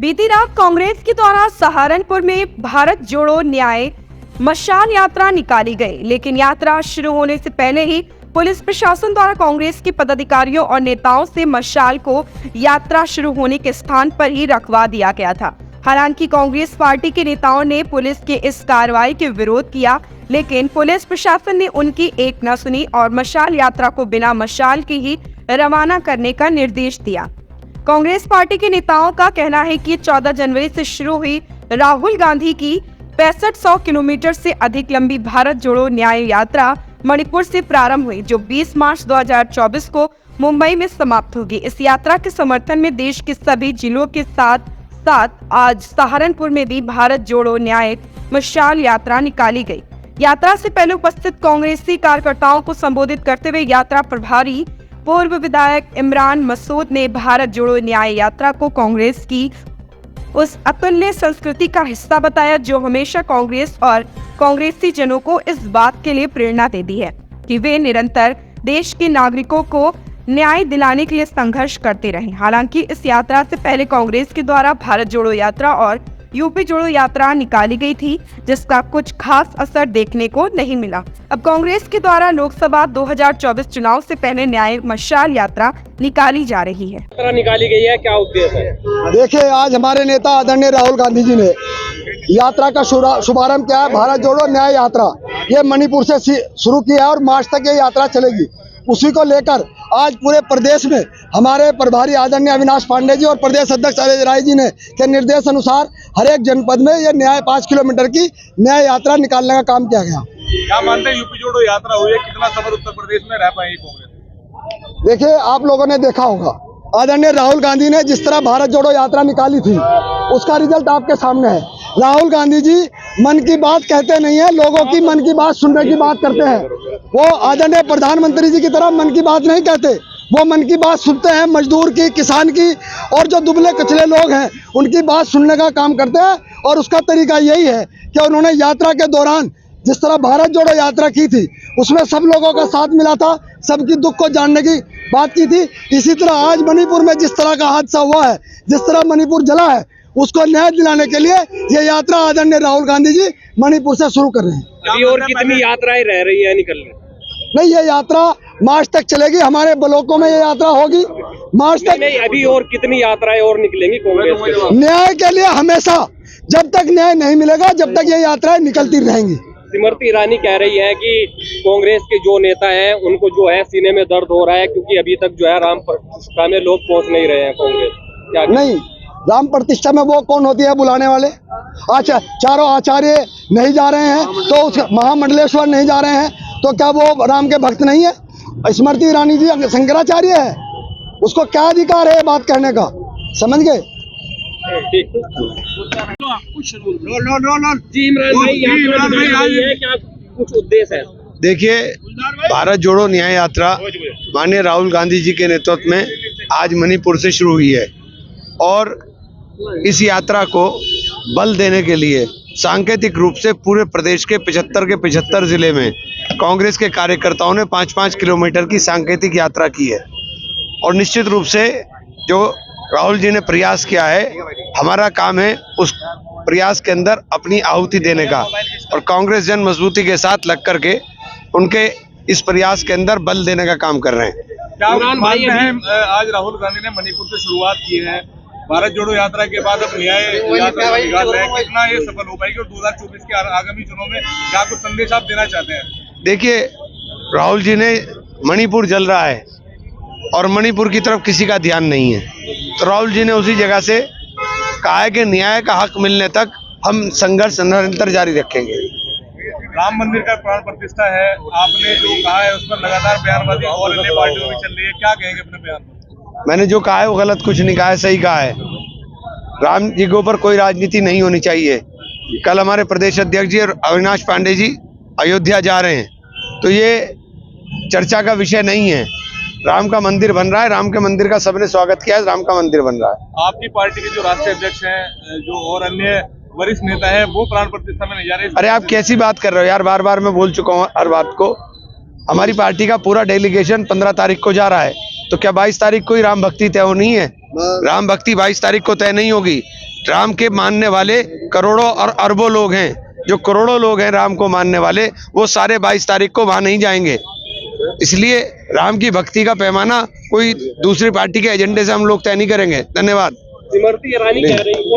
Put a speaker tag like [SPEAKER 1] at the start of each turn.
[SPEAKER 1] बीती रात कांग्रेस के द्वारा सहारनपुर में भारत जोड़ो न्याय मशाल यात्रा निकाली गई, लेकिन यात्रा शुरू होने से पहले ही पुलिस प्रशासन द्वारा कांग्रेस के पदाधिकारियों और नेताओं से मशाल को यात्रा शुरू होने के स्थान पर ही रखवा दिया गया था। हालांकि कांग्रेस पार्टी के नेताओं ने पुलिस के इस कार्रवाई के विरोध किया, लेकिन पुलिस प्रशासन ने उनकी एक न सुनी और मशाल यात्रा को बिना मशाल के ही रवाना करने का निर्देश दिया। कांग्रेस पार्टी के नेताओं का कहना है कि 14 जनवरी से शुरू हुई राहुल गांधी की 6500 किलोमीटर से अधिक लंबी भारत जोड़ो न्याय यात्रा मणिपुर से प्रारंभ हुई, जो 20 मार्च 2024 को मुंबई में समाप्त होगी। इस यात्रा के समर्थन में देश के सभी जिलों के साथ साथ आज सहारनपुर में भी भारत जोड़ो न्याय मशाल यात्रा निकाली गई। यात्रा से पहले उपस्थित कांग्रेसी कार्यकर्ताओं को संबोधित करते हुए यात्रा प्रभारी पूर्व विधायक इमरान मसूद ने भारत जोड़ो न्याय यात्रा को कांग्रेस की उस अतुल्य संस्कृति का हिस्सा बताया, जो हमेशा कांग्रेस और कांग्रेसी जनों को इस बात के लिए प्रेरणा देती है कि वे निरंतर देश के नागरिकों को न्याय दिलाने के लिए संघर्ष करते रहे। हालांकि इस यात्रा से पहले कांग्रेस के द्वारा भारत जोड़ो यात्रा और यूपी जोड़ो यात्रा निकाली गई थी, जिसका कुछ खास असर देखने को नहीं मिला। अब कांग्रेस के द्वारा लोकसभा 2024 चुनाव से पहले न्याय मशाल यात्रा निकाली जा रही है।
[SPEAKER 2] यात्रा निकाली गई है, क्या उद्देश्य है?
[SPEAKER 3] देखिए, आज हमारे नेता आदरणीय राहुल गांधी जी ने यात्रा का शुभारंभ किया है। भारत जोड़ो न्याय यात्रा ये मणिपुर से शुरू की है और मार्च तक ये यात्रा चलेगी। उसी को लेकर आज पूरे प्रदेश में हमारे प्रभारी आदरणीय अविनाश पांडे जी और प्रदेश अध्यक्ष अजय राय जी ने के निर्देश अनुसार हर एक जनपद में ये न्याय 5 किलोमीटर की न्याय यात्रा निकालने का काम किया गया।
[SPEAKER 4] क्या मानते हैं, यूपी जोड़ो यात्रा हुई है, कितना सफल उत्तर प्रदेश में रह पाएगी कांग्रेस?
[SPEAKER 3] देखिए, आप लोगों ने देखा होगा आदरणीय राहुल गांधी ने जिस तरह भारत जोड़ो यात्रा निकाली थी, उसका रिजल्ट आपके सामने है। राहुल गांधी जी मन की बात कहते नहीं है, लोगों की मन की बात सुनने की बात करते हैं। वो आदरणीय प्रधानमंत्री जी की तरह मन की बात नहीं कहते, वो मन की बात सुनते हैं, मजदूर की, किसान की और जो दुबले कुचले लोग हैं उनकी बात सुनने का काम करते हैं। और उसका तरीका यही है कि उन्होंने यात्रा के दौरान जिस तरह भारत जोड़ो यात्रा की थी, उसमें सब लोगों का साथ मिला था, सबकी दुख को जानने की बात की थी। इसी तरह आज मणिपुर में जिस तरह का हादसा हुआ है, जिस तरह मणिपुर जला है, उसको न्याय दिलाने के लिए ये यात्रा आदरणीय राहुल गांधी जी मणिपुर से शुरू कर रहे हैं।
[SPEAKER 2] अभी और कितनी यात्राएं रह रही है निकलने?
[SPEAKER 3] नहीं, ये यात्रा मार्च तक चलेगी। हमारे ब्लॉकों में ये यात्रा होगी मार्च तक।
[SPEAKER 2] नहीं, अभी और कितनी यात्राएं और निकलेंगी कांग्रेस के?
[SPEAKER 3] न्याय के लिए हमेशा, जब तक न्याय नहीं मिलेगा जब तक ये यात्राएं निकलती रहेंगी।
[SPEAKER 2] स्मृति ईरानी कह रही है कि कांग्रेस के जो नेता हैं उनको जो है सीने में दर्द हो रहा है, क्योंकि अभी तक जो है राम प्रतिष्ठा में लोग पहुंच नहीं रहे हैं कांग्रेस। क्या
[SPEAKER 3] नहीं, राम प्रतिष्ठा में वो कौन होती है बुलाने वाले? अच्छा, चारों आचार्य नहीं जा रहे हैं तो उस महामंडलेश्वर नहीं जा रहे हैं तो क्या वो राम के भक्त नहीं है? स्मृति ईरानी जी शंकराचार्य है, उसको क्या अधिकार है बात कहने का? समझ गए?
[SPEAKER 2] ठीक। जी इमरान भाई, यात्रा निकाली गई है, क्या कुछ उद्देश्य है?
[SPEAKER 5] देखिए, भारत जोड़ो न्याय यात्रा माननीय राहुल गांधी जी के नेतृत्व में आज मणिपुर से शुरू हुई है और इस यात्रा को बल देने के लिए सांकेतिक रूप से पूरे प्रदेश के 75 जिले में कांग्रेस के कार्यकर्ताओं ने 5-5 किलोमीटर की सांकेतिक यात्रा की है। और निश्चित रूप से जो राहुल जी ने प्रयास किया है, हमारा काम है उस प्रयास के अंदर अपनी आहुति देने का, और कांग्रेस जन मजबूती के साथ लग करके उनके इस प्रयास के अंदर बल देने का काम कर रहे हैं।
[SPEAKER 4] क्या मानते हैं, आज राहुल गांधी ने मणिपुर से शुरुआत की है, भारत जोड़ो यात्रा के बाद अब न्याय यात्रा निकाल रहे हैं, कितना ये सफल हो पाएगी और 2024 के आगामी चुनाव में क्या कुछ संदेश आप देना चाहते हैं?
[SPEAKER 5] देखिए, राहुल जी ने मणिपुर जल रहा है और मणिपुर की तरफ किसी का ध्यान नहीं है, तो राहुल जी ने उसी जगह से कहा है कि न्याय का हक मिलने तक हम संघर्ष निरंतर जारी रखेंगे।
[SPEAKER 4] राम मंदिर का प्राण प्रतिष्ठा है, आपने जो कहा है उस पर लगातार बयानबाजी और अन्य पार्टियों में चल रही है, क्या कहेंगे अपने बयान में?
[SPEAKER 5] मैंने जो कहा है वो गलत कुछ नहीं कहा है, सही कहा है। राम जी के ऊपर कोई राजनीति नहीं होनी चाहिए। कल हमारे प्रदेश अध्यक्ष जी और अविनाश पांडे जी अयोध्या जा रहे हैं, तो ये चर्चा का विषय नहीं है। राम का मंदिर बन रहा है, राम के मंदिर का सबने स्वागत किया है, राम का मंदिर बन रहा है।
[SPEAKER 4] आपकी पार्टी के जो राष्ट्रीय अध्यक्ष हैं, जो और अन्य वरिष्ठ नेता है, वो प्राण प्रतिष्ठा में नहीं जा रहे?
[SPEAKER 5] अरे आप कैसी बात कर रहे हो यार, बार बार मैं बोल चुका हूँ हर बात को। हमारी पार्टी का पूरा डेलीगेशन 15 तारीख को जा रहा है तो क्या 22 तारीख को ही राम भक्ति तय होनी है? राम भक्ति 22 तारीख को तय नहीं होगी। राम के मानने वाले करोड़ों और अरबों लोग हैं। जो करोड़ों लोग हैं राम को मानने वाले, वो सारे 22 तारीख को वहां नहीं जाएंगे। इसलिए राम की भक्ति का पैमाना कोई दूसरी पार्टी के एजेंडे से हम लोग तय नहीं करेंगे। धन्यवाद।
[SPEAKER 2] स्मृति ईरानी कह रही है